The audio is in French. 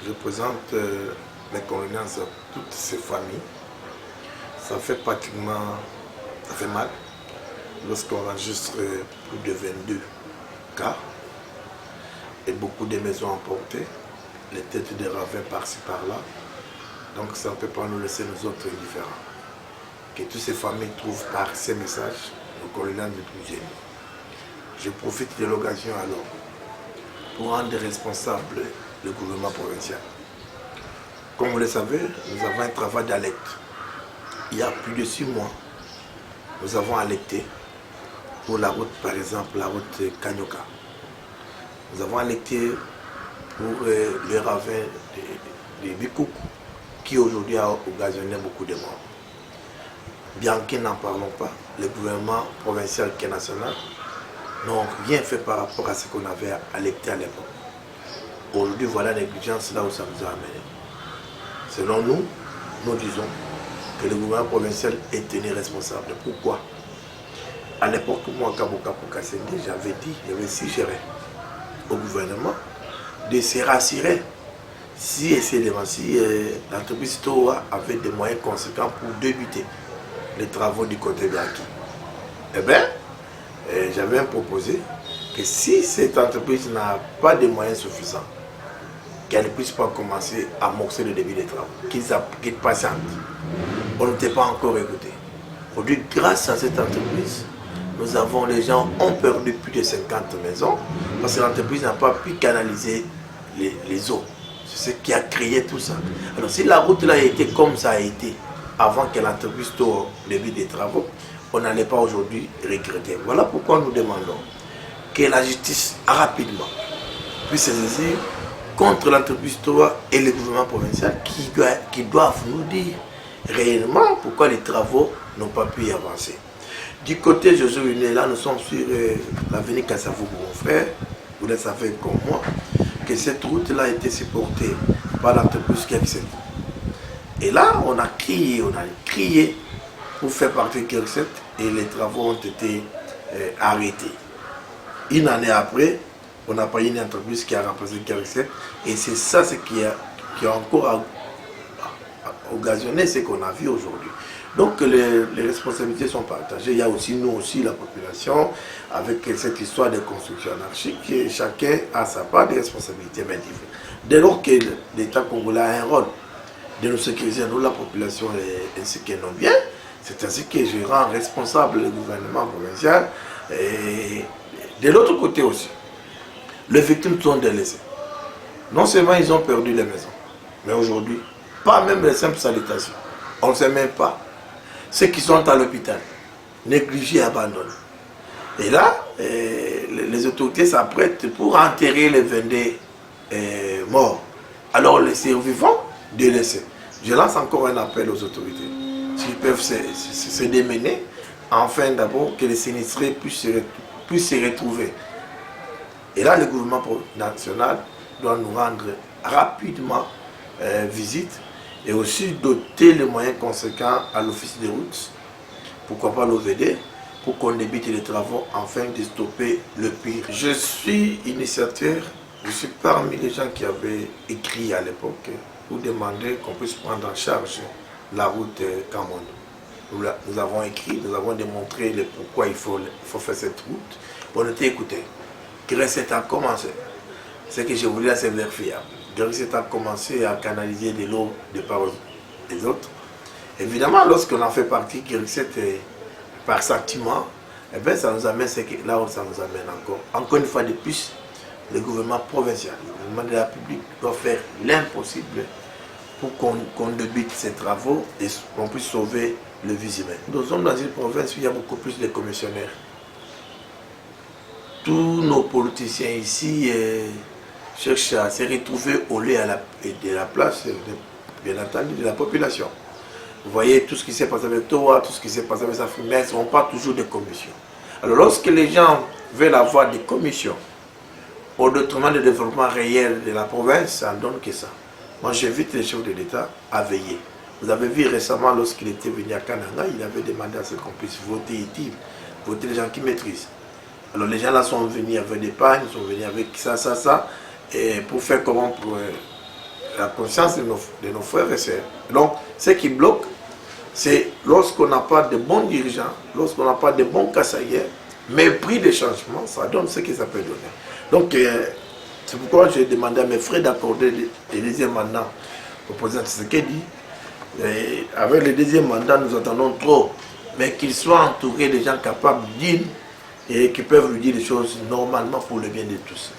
Je présente mes condoléances à toutes ces familles. Ça fait pratiquement, ça fait mal lorsqu'on enregistre plus de 22 cas et beaucoup de maisons emportées, les têtes de ravins par-ci par-là. Donc ça ne peut pas nous laisser nous autres indifférents. Que toutes ces familles trouvent par ces messages nos condoléances les plus génies. Je profite de l'occasion alors pour rendre responsable le gouvernement provincial. Comme vous le savez, nous avons un travail d'alerte. Il y a plus de 6 mois, nous avons alerté pour la route, par exemple, la route Kanyoka. Nous avons alerté pour le ravin de Bikoukou, qui aujourd'hui a occasionné beaucoup de morts. Bien qu'ils n'en parlons pas, le gouvernement provincial et national n'ont rien fait par rapport à ce qu'on avait alerté à l'époque. Aujourd'hui, voilà la négligence là où ça nous a amené. Selon nous, nous disons que le gouvernement provincial est tenu responsable. Pourquoi? À l'époque, moi, Kaboka Pokasende, j'avais suggéré au gouvernement de se rassurer si l'entreprise Toa avait des moyens conséquents pour débuter les travaux du côté Biaki. Eh bien, j'avais proposé que si cette entreprise n'a pas de moyens suffisants, qu'elle ne puisse pas commencer à amorcer le début des travaux, qu'ils patientent. On n'était pas encore écouté. Aujourd'hui, grâce à cette entreprise, les gens ont perdu plus de 50 maisons parce que l'entreprise n'a pas pu canaliser les eaux. C'est ce qui a créé tout ça. Alors si la route là a été comme ça a été avant que l'entreprise tourne le début des travaux, on n'allait pas aujourd'hui regretter. Voilà pourquoi nous demandons que la justice rapidement puisse se saisir contre l'entreprise Toa et le gouvernement provincial qui doivent nous dire réellement pourquoi les travaux n'ont pas pu y avancer. Du côté Josué Uné, là nous sommes sur l'avenue Kassavou, mon frère, vous le savez comme moi, que cette route-là a été supportée par l'entreprise Kerkset. Et là, on a crié pour faire partie de Kerkset et les travaux ont été arrêtés. Une année après, on n'a pas eu une entreprise qui a remplacé Kerkset et c'est ça ce qui a encore occasionné ce qu'on a vu aujourd'hui. Donc les responsabilités sont partagées. Il y a aussi nous aussi la population avec cette histoire de construction anarchique et chacun a sa part de responsabilité mais différente. Dès lors que l'État congolais a un rôle de nous sécuriser, nous la population ainsi que nos biens, c'est ainsi que je rends responsable le gouvernement provincial. Et de l'autre côté aussi, les victimes sont délaissées. Non seulement ils ont perdu les maisons, mais aujourd'hui, pas même les simples salutations. On ne sait même pas. Ceux qui sont à l'hôpital, négligés et abandonnés. Et là, les autorités s'apprêtent pour enterrer les 22 morts. Alors les survivants, délaissés. Je lance encore un appel aux autorités. S'ils peuvent se démener, afin d'abord que les sinistrés puissent se retrouver. Et là, le gouvernement national doit nous rendre rapidement visite et aussi doter les moyens conséquents à l'office des routes, pourquoi pas l'OVD, pour qu'on débute les travaux afin de stopper le pire. Je suis initiateur, je suis parmi les gens qui avaient écrit à l'époque pour demander qu'on puisse prendre en charge la route Kamondo. Nous avons écrit, nous avons démontré pourquoi il faut faire cette route. On était écoutés. Kerkset a commencé. Ce que je voulais là, c'est vérifiable. Kerkset a commencé à canaliser de l'eau de part des autres. Évidemment, lorsqu'on en fait partie, Kerkset, par sentiment, eh bien, ça nous amène là où ça nous amène encore. Encore une fois de plus, le gouvernement provincial, le gouvernement de la République doit faire l'impossible pour qu'on débute ces travaux et qu'on puisse sauver le vie humain. Nous sommes dans une province où il y a beaucoup plus de commissionnaires. Tous nos politiciens ici cherchent à se retrouver au lieu de la place, bien entendu, de la population. Vous voyez tout ce qui s'est passé avec Toa, tout ce qui s'est passé avec sa mais ce ne sont pas toujours des commissions. Alors lorsque les gens veulent avoir des commissions au détriment du développement réel de la province, ça ne donne que ça. Moi j'invite les chefs de l'État à veiller. Vous avez vu récemment lorsqu'il était venu à Kananga, il avait demandé à ce qu'on puisse voter utile, voter les gens qui maîtrisent. Alors les gens là sont venus avec des pagnes, sont venus avec ça, et pour faire comment pour la conscience de nos frères et sœurs. Donc, ce qui bloque, c'est lorsqu'on n'a pas de bons dirigeants, lorsqu'on n'a pas de bons Kassaïens, mépris des changements, ça donne ce que ça peut donner. Donc, c'est pourquoi j'ai demandé à mes frères d'accorder le deuxième mandat au président Tshisekedi. Et avec le deuxième mandat, nous attendons trop, mais qu'il soit entouré de gens capables, dignes, et qui peuvent lui dire les choses normalement pour le bien de tous.